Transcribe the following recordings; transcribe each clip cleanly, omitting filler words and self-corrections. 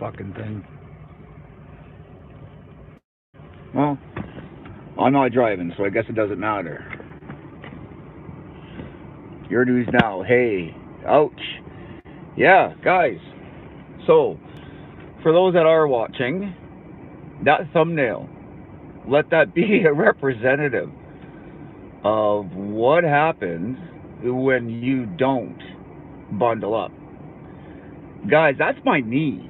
fucking thing. Well, I'm not driving, so I guess it doesn't matter. Your news now. Hey, ouch. Yeah, guys. So, for those that are watching, that thumbnail, let that be a representative of what happens when you don't bundle up. Guys, that's my knee.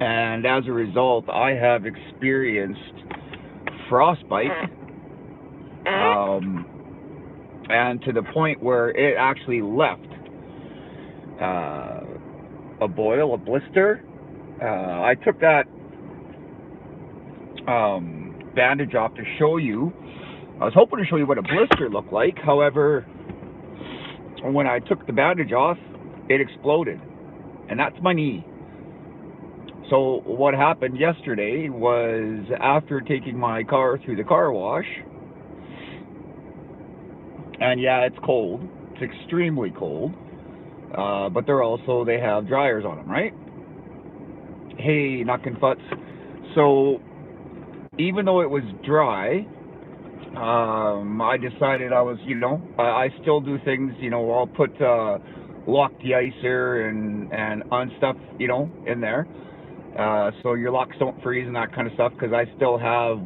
And as a result, I have experienced frostbite, um, and to the point where it actually left uh, a boil, a blister. I took that bandage off to show you. I was hoping to show you what a blister looked like. However, when I took the bandage off, it exploded, and that's my knee. So what happened yesterday was, after taking my car through the car wash, and yeah, it's cold. It's extremely cold. But they have dryers on them, right? Hey, knocking futs. So even though it was dry, I decided I still do things, I'll put lock deicer and on stuff, in there. So your locks don't freeze and that kind of stuff, because I still have,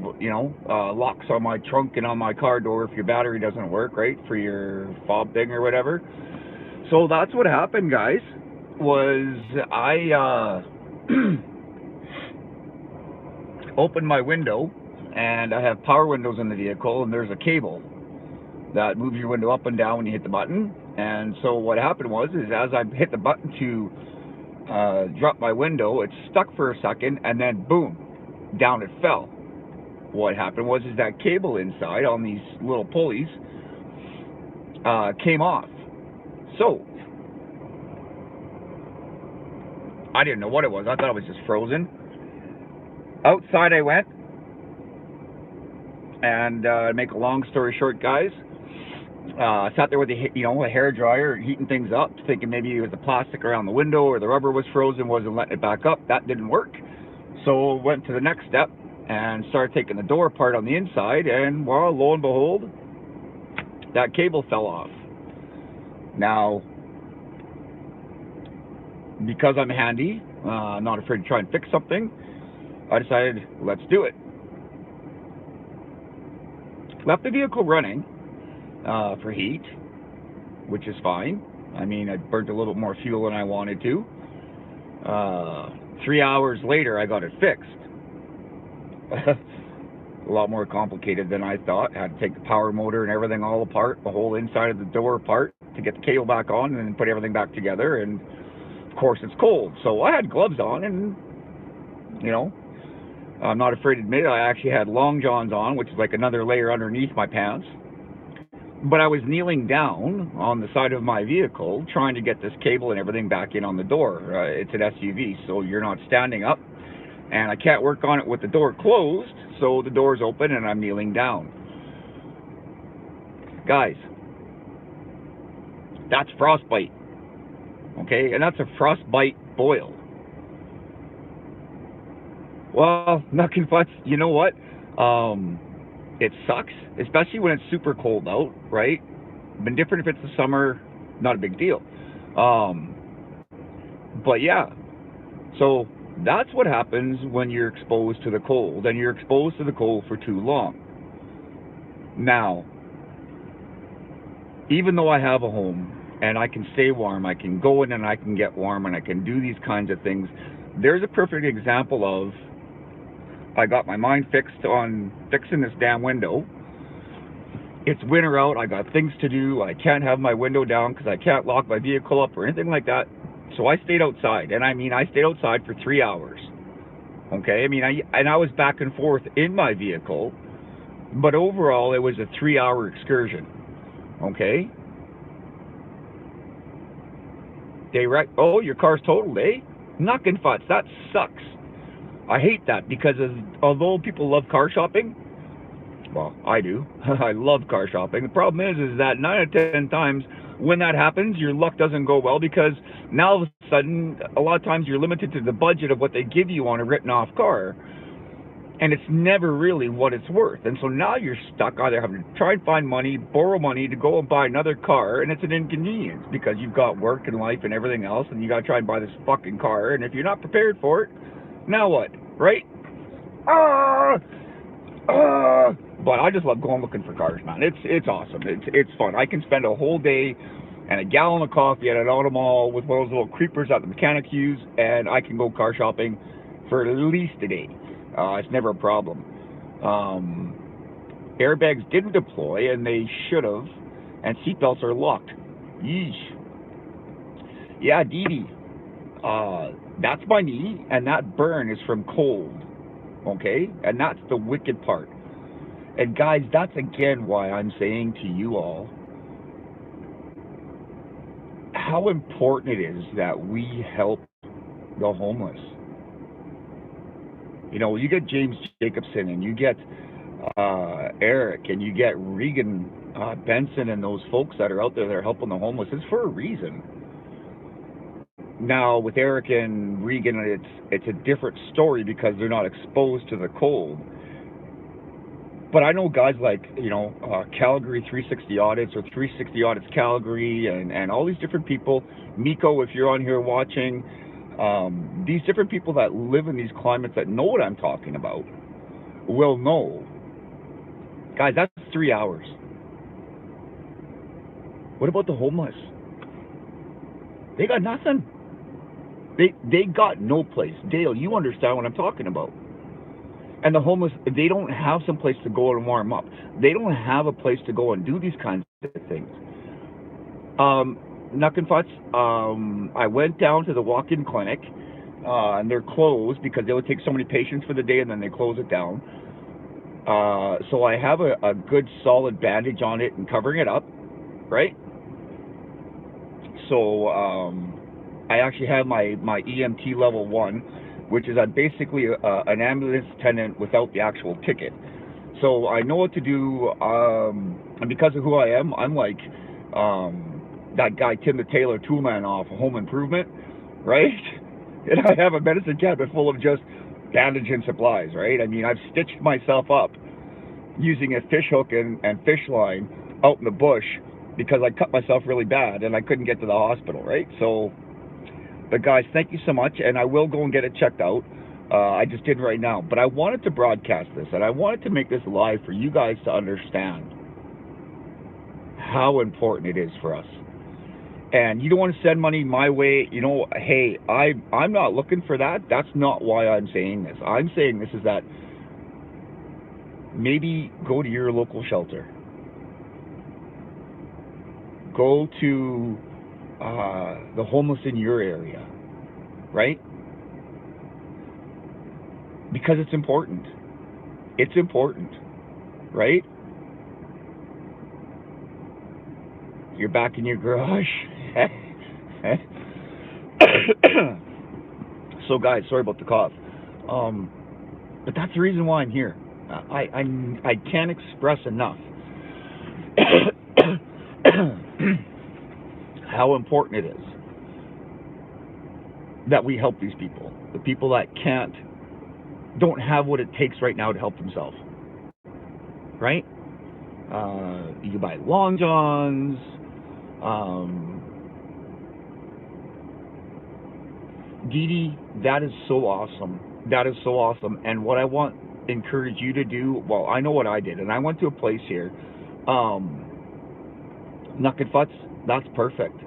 locks on my trunk and on my car door if your battery doesn't work, right, for your fob thing or whatever. So that's what happened, guys, was I opened my window, and I have power windows in the vehicle, and there's a cable that moves your window up and down when you hit the button. And so what happened was, is as I hit the button to drop my window, it stuck for a second, and then boom, down it fell. What happened was, is that cable inside on these little pulleys came off. So I didn't know what it was. I thought it was just frozen. Outside I went, and make a long story short, guys, I sat there with a hair dryer, heating things up, thinking maybe it was the plastic around the window or the rubber was frozen, wasn't letting it back up. That didn't work. So went to the next step and started taking the door apart on the inside, and well, lo and behold, that cable fell off. Now, because I'm handy, not afraid to try and fix something, I decided, let's do it. Left the vehicle running for heat, which is fine. I mean, I burnt a little bit more fuel than I wanted to. 3 hours later, I got it fixed. A lot more complicated than I thought. I had to take the power motor and everything all apart, the whole inside of the door apart, to get the cable back on and then put everything back together. And of course, it's cold, so I had gloves on, and I'm not afraid to admit it, I actually had long johns on, which is like another layer underneath my pants. But I was kneeling down on the side of my vehicle trying to get this cable and everything back in on the door. It's an SUV, so you're not standing up, and I can't work on it with the door closed, so the door's open and I'm kneeling down. Guys, that's frostbite, okay? And that's a frostbite boil. Well, knocking futs, you know what? It sucks, especially when it's super cold out, right? Been different if it's the summer, not a big deal. But yeah, so that's what happens when you're exposed to the cold, and you're exposed to the cold for too long. Now, even though I have a home and I can stay warm, I can go in and I can get warm and I can do these kinds of things, there's a perfect example of, I got my mind fixed on fixing this damn window. It's winter out, I got things to do, I can't have my window down because I can't lock my vehicle up or anything like that. So I stayed outside, and I mean, I stayed outside for 3 hours. Okay, I mean, I was back and forth in my vehicle, but overall it was a 3-hour excursion. Okay? Oh, your car's totaled, eh? Knockin' futs, that sucks. I hate that, because although people love car shopping, well, I do. I love car shopping. The problem is that 9 out of 10 times when that happens, your luck doesn't go well because now all of a sudden, a lot of times you're limited to the budget of what they give you on a written off car. And it's never really what it's worth. And so now you're stuck either having to try and find money, borrow money to go and buy another car, and it's an inconvenience because you've got work and life and everything else, and you got to try and buy this fucking car. And if you're not prepared for it, now what? Right? But I just love going looking for cars, man. It's awesome. It's fun. I can spend a whole day and a gallon of coffee at an auto mall with one of those little creepers that the mechanics use, and I can go car shopping for at least a day. It's never a problem. Airbags didn't deploy, and they should have, and seatbelts are locked. Yeesh. Yeah, Dee Dee. That's my knee, and that burn is from cold. Okay? And that's the wicked part. And guys, that's again why I'm saying to you all how important it is that we help the homeless. You know, you get James Jacobson and you get Eric and you get Regan Benson and those folks that are out there that are helping the homeless. It's for a reason. Now with Eric and Regan, it's a different story because they're not exposed to the cold. But I know guys like, Calgary 360 Audits or 360 Audits Calgary and all these different people. Miko, if you're on here watching, these different people that live in these climates that know what I'm talking about will know. Guys, that's 3 hours. What about the homeless? They got nothing. They got no place. Dale, you understand what I'm talking about. And the homeless, they don't have some place to go and warm up. They don't have a place to go and do these kinds of things. Nuck and Futz, I went down to the walk-in clinic, and they're closed because they would take so many patients for the day and then they close it down. So I have a good solid bandage on it and covering it up, right? So I actually have my EMT level 1, which is basically an ambulance attendant without the actual ticket. So I know what to do, and because of who I am, I'm like that guy Tim the Taylor Toolman off Home Improvement, right? And I have a medicine cabinet full of just bandage and supplies, right? I mean, I've stitched myself up using a fish hook and fish line out in the bush because I cut myself really bad and I couldn't get to the hospital, right? So, but guys, thank you so much, and I will go and get it checked out. I just did right now, but I wanted to broadcast this, and I wanted to make this live for you guys to understand how important it is for us. And you don't want to send money my way, hey, I'm not looking for that. That's not why I'm saying this. I'm saying this is that maybe go to your local shelter. Go to the homeless in your area, right? Because it's important. It's important, right? You're back in your garage. So guys, sorry about the cough. But that's the reason why I'm here. I can't express enough how important it is that we help these people. The people that don't have what it takes right now to help themselves. Right? You can buy Long Johns. Dee Dee, that is so awesome. That is so awesome. And what I want to encourage you to do, well, I know what I did, and I went to a place here. Nuck and Futz, that's perfect.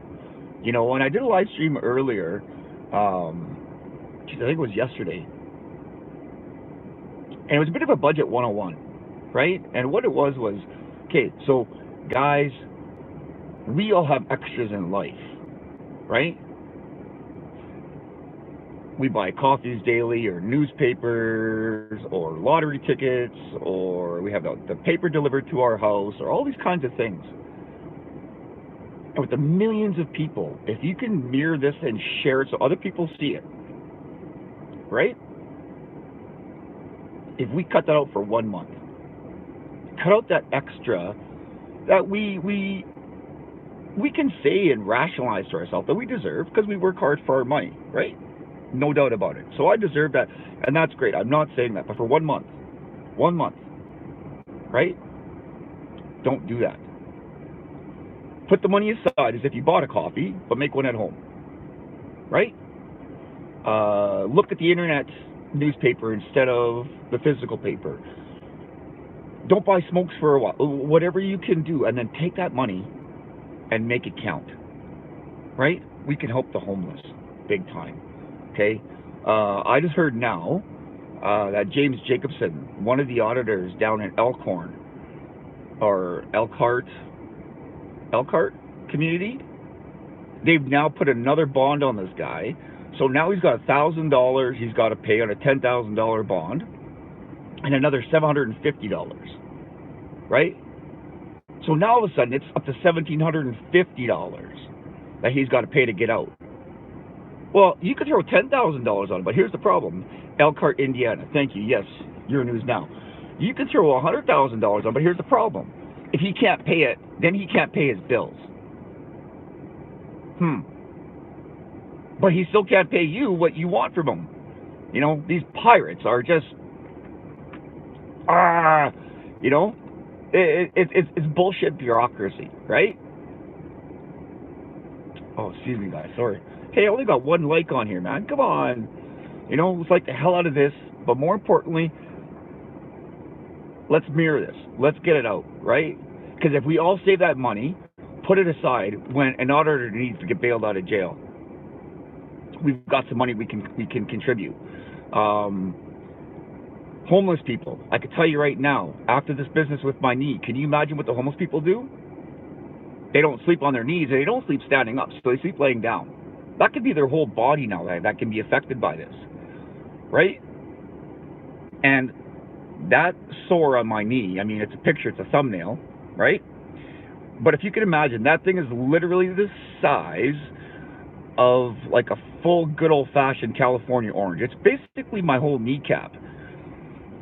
And I did a live stream earlier. I think it was yesterday. And it was a bit of a budget 101, right? And what it was, okay, so guys, we all have extras in life, right? We buy coffees daily or newspapers or lottery tickets, or we have the paper delivered to our house, or all these kinds of things. And with the millions of people, if you can mirror this and share it so other people see it, right? If we cut that out for 1 month, cut out that extra that we we can say and rationalize to ourselves that we deserve because we work hard for our money, right? No doubt about it. So I deserve that, and that's great. I'm not saying that, but for 1 month, right? Don't do that. Put the money aside as if you bought a coffee, but make one at home, right? Look at the internet newspaper instead of the physical paper. Don't buy smokes for a while. Whatever you can do, and then take that money and make it count, right? We can help the homeless big time, okay? I just heard now that James Jacobson, one of the auditors down in Elkhorn, or Elkhart community, they've now put another bond on this guy. So now he's got $1,000 he's got to pay on a $10,000 bond, and another $750, right? So now all of a sudden it's up to $1,750 that he's got to pay to get out. Well, you could throw $10,000 on it, but here's the problem. Elkhart, Indiana. Thank you. Yes, your news now. You could throw $100,000 on, but here's the problem. If he can't pay it, then he can't pay his bills. But he still can't pay you what you want from him. You know, these pirates are just, you know, it's bullshit bureaucracy, right? Oh, excuse me, guys. Sorry. Hey, I only got one like on here, man. Come on. You know, let's like the hell out of this. But more importantly, let's mirror this. Let's get it out, right? Because if we all save that money, put it aside when an auditor needs to get bailed out of jail, we've got some money we can contribute. Homeless people, I can tell you right now, after this business with my knee, can you imagine what the homeless people do? They don't sleep on their knees, and they don't sleep standing up, so they sleep laying down. That could be their whole body now that can be affected by this, right? And that sore on my knee, I mean, it's a picture, it's a thumbnail, right? But if you can imagine, that thing is literally the size of like a full good old-fashioned California orange. It's basically my whole kneecap.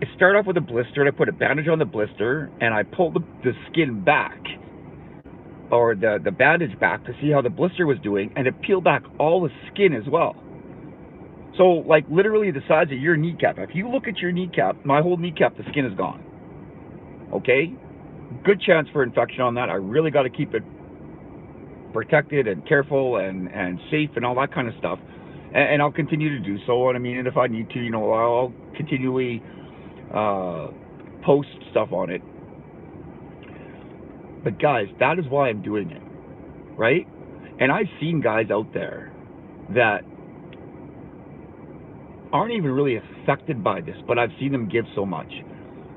It started off with a blister, and I put a bandage on the blister, and I pulled the skin back, or the bandage back, to see how the blister was doing, and it peeled back all the skin as well. So, like, literally the size of your kneecap. If you look at your kneecap, my whole kneecap, the skin is gone. Okay? Good chance for infection on that. I really got to keep it protected and careful and safe and all that kind of stuff. And I'll continue to do so. And I mean, and if I need to, you know, I'll continually post stuff on it. But guys, that is why I'm doing it, right? And I've seen guys out there that aren't even really affected by this, but I've seen them give so much.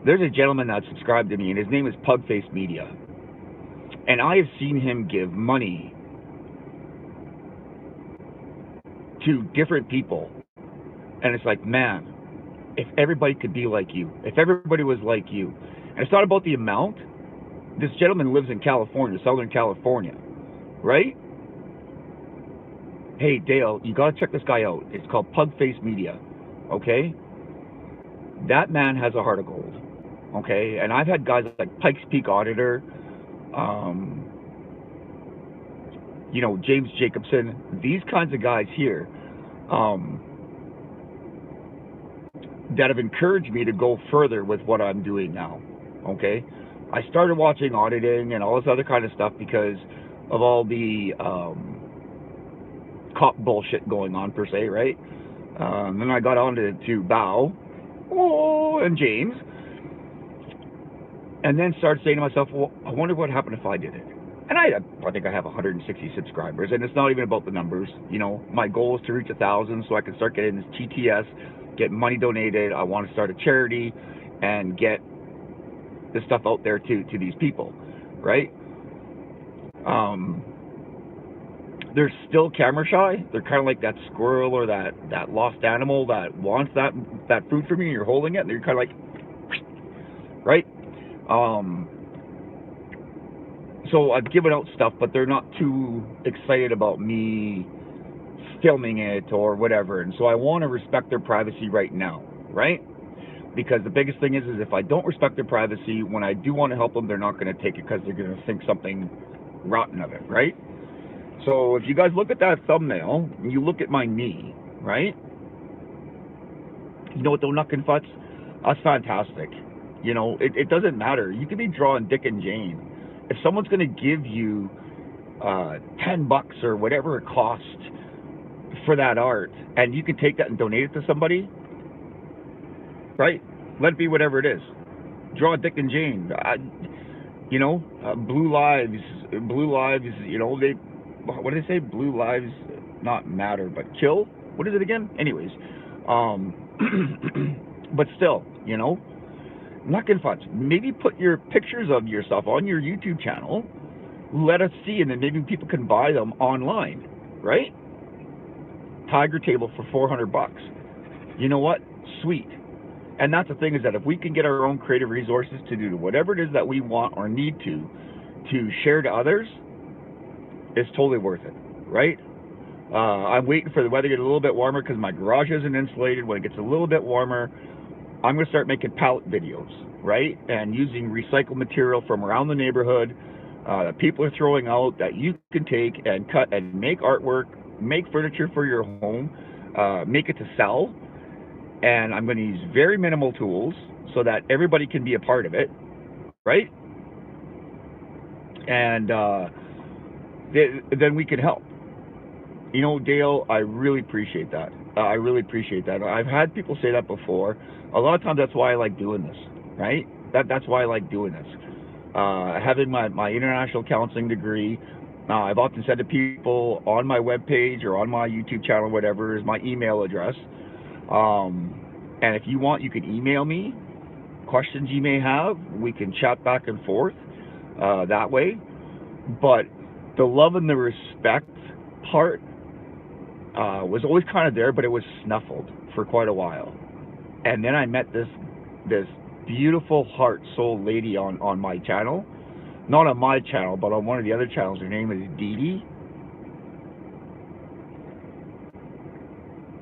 There's a gentleman that subscribed to me, and his name is Pugface Media. And I have seen him give money to different people. And it's like, man, if everybody could be like you, if everybody was like you. And it's not about the amount. This gentleman lives in California, Southern California, right? Hey, Dale, you got to check this guy out. It's called Pugface Media, okay? That man has a heart of gold, okay? And I've had guys like Pikes Peak Auditor, you know, James Jacobson, these kinds of guys here that have encouraged me to go further with what I'm doing now, okay? I started watching auditing and all this other kind of stuff because of all the cop bullshit going on, per se, right? Then I got on to Bao and James, and then started saying to myself, well, I wonder what happened if I did it. And I think I have 160 subscribers, and it's not even about the numbers. You know, my goal is to reach 1,000 so I can start getting this TTS, get money donated. I want to start a charity and get this stuff out there to these people, right? They're still camera shy. They're kind of like that squirrel or that lost animal that wants that food from you, and you're holding it, and you're kind of like, right? So I've given out stuff, but they're not too excited about me filming it or whatever. And so I want to respect their privacy right now, right? Because the biggest thing is if I don't respect their privacy, when I do want to help them, they're not going to take it because they're going to think something rotten of it, right? So if you guys look at that thumbnail, and you look at my knee, right? You know what, though, Knuckin' Futz? That's fantastic. You know, it doesn't matter. You could be drawing Dick and Jane. If someone's going to give you $10 or whatever it costs for that art, and you can take that and donate it to somebody, right? Let it be whatever it is. Draw Dick and Jane. You know, Blue Lives. You know, what do they say? Blue lives not matter, but kill. What is it again? Anyways, but still, you know, Knuckin' Futz. Maybe put your pictures of yourself on your YouTube channel. Let us see, and then maybe people can buy them online, right? Tiger table for $400. You know what? Sweet. And that's the thing, is that if we can get our own creative resources to do whatever it is that we want or need to share to others, it's totally worth it, right? I'm waiting for the weather to get a little bit warmer because my garage isn't insulated. When it gets a little bit warmer, I'm going to start making pallet videos, right? And using recycled material from around the neighborhood that people are throwing out that you can take and cut and make artwork, make furniture for your home, make it to sell. And I'm going to use very minimal tools so that everybody can be a part of it, right? And then we can help. You know, Dale, I really appreciate that. I really appreciate that. I've had people say that before. A lot of times that's why I like doing this, right? That's why I like doing this. Having my international counseling degree, I've often said to people on my webpage or on my YouTube channel, whatever, is my email address. And if you want, you can email me questions you may have. We can chat back and forth that way. But the love and the respect part was always kind of there, but it was snuffled for quite a while. And then I met this beautiful heart soul lady on my channel, not on my channel, but on one of the other channels. Her name is Dee Dee.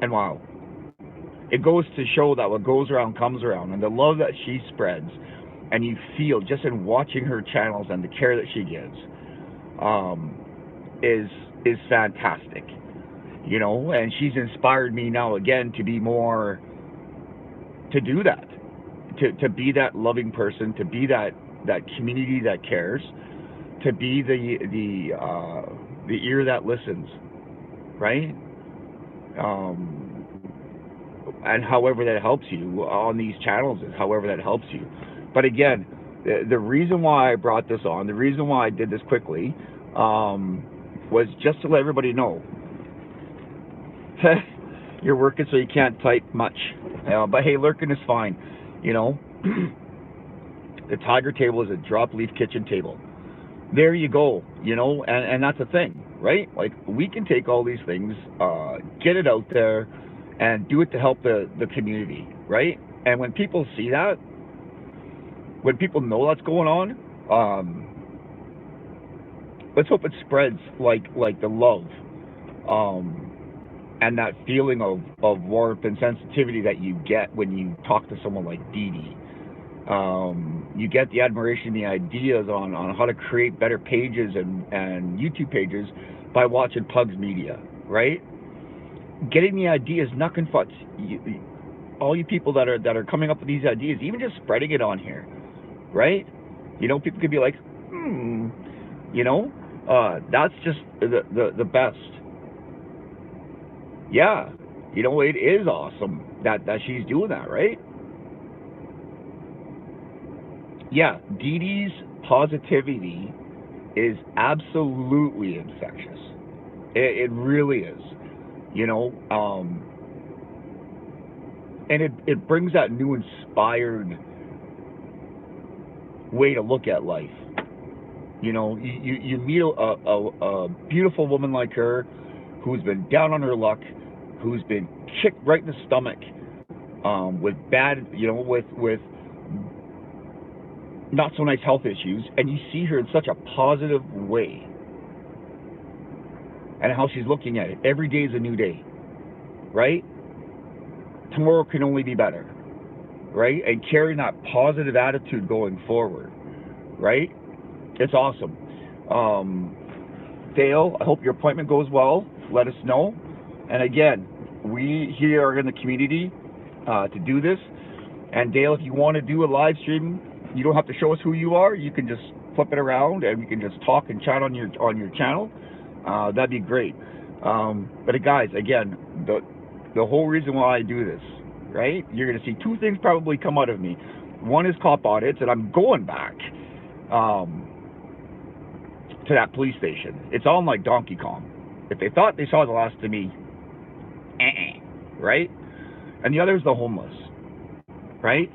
And wow, it goes to show that what goes around comes around, and the love that she spreads, and you feel just in watching her channels and the care that she gives, is fantastic. You know, and she's inspired me now again to be more, to do that, to be that loving person, to be that community that cares, to be the ear that listens, right? And however that helps you on these channels is however that helps you. But again, the reason why I brought this on, the reason why I did this quickly, was just to let everybody know. You're working so you can't type much. But hey, lurking is fine. You know, the Tiger table is a drop leaf kitchen table. There you go. You know, and that's the thing, right? Like, we can take all these things, get it out there, and do it to help the community, right? And when people see that, when people know that's going on, let's hope it spreads like the love, and that feeling of warmth and sensitivity that you get when you talk to someone like Dee Dee. You get the admiration, the ideas on how to create better pages and YouTube pages by watching Pugs Media, right? Getting the ideas, Knuckin' Futz, all you people that are coming up with these ideas, even just spreading it on here, right? You know, people could be like, you know, that's just the best. Yeah, you know, it is awesome that she's doing that, right? Yeah, Dee Dee's positivity is absolutely infectious. It really is, you know, and it brings that new inspired way to look at life. You know, you meet a beautiful woman like her, who's been down on her luck, who's been kicked right in the stomach, with bad, you know, with not so nice health issues, and you see her in such a positive way, and how she's looking at it. Every day is a new day, right? Tomorrow can only be better, right? And carrying that positive attitude going forward, right? It's awesome. Dale, I hope your appointment goes well. Let us know. And again, we here are in the community to do this. And Dale, if you want to do a live stream, you don't have to show us who you are. You can just flip it around, and we can just talk and chat on your channel. That'd be great. But guys, again, the whole reason why I do this, right? You're going to see two things probably come out of me. One is cop audits, and I'm going back to that police station. It's on like Donkey Kong. If they thought they saw the last of me, right? And the other is the homeless, right?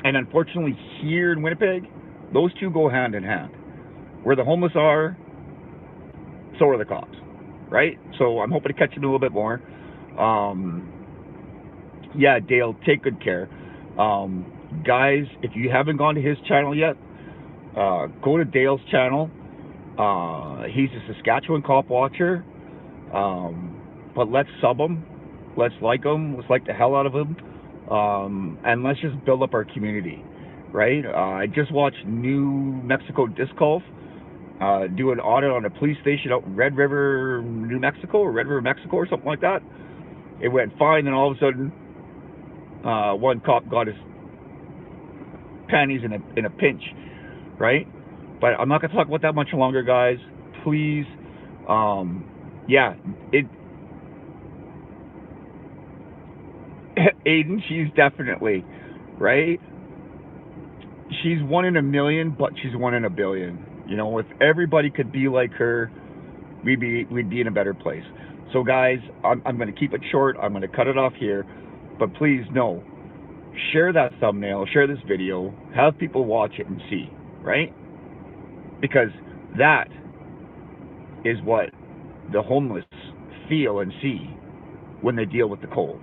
And unfortunately, here in Winnipeg, those two go hand in hand. Where the homeless are, so are the cops, right? So I'm hoping to catch them a little bit more. Yeah, Dale, take good care. Guys, if you haven't gone to his channel yet, go to Dale's channel. He's a Saskatchewan cop watcher. But let's sub him. Let's like him. Let's like the hell out of him. And let's just build up our community, right? I just watched New Mexico Disc Golf do an audit on a police station out in Red River, New Mexico, or Red River, Mexico, or something like that. It went fine, and all of a sudden, one cop got his panties in a pinch, right? But I'm not going to talk about that much longer, guys. Please, yeah, Aiden, she's definitely, right? She's 1 in a million, but she's 1 in a billion. You know, if everybody could be like her, we'd be in a better place. So guys, I'm going to keep it short. I'm going to cut it off here. But please, no, share that thumbnail, share this video, have people watch it and see, right? Because that is what the homeless feel and see when they deal with the cold.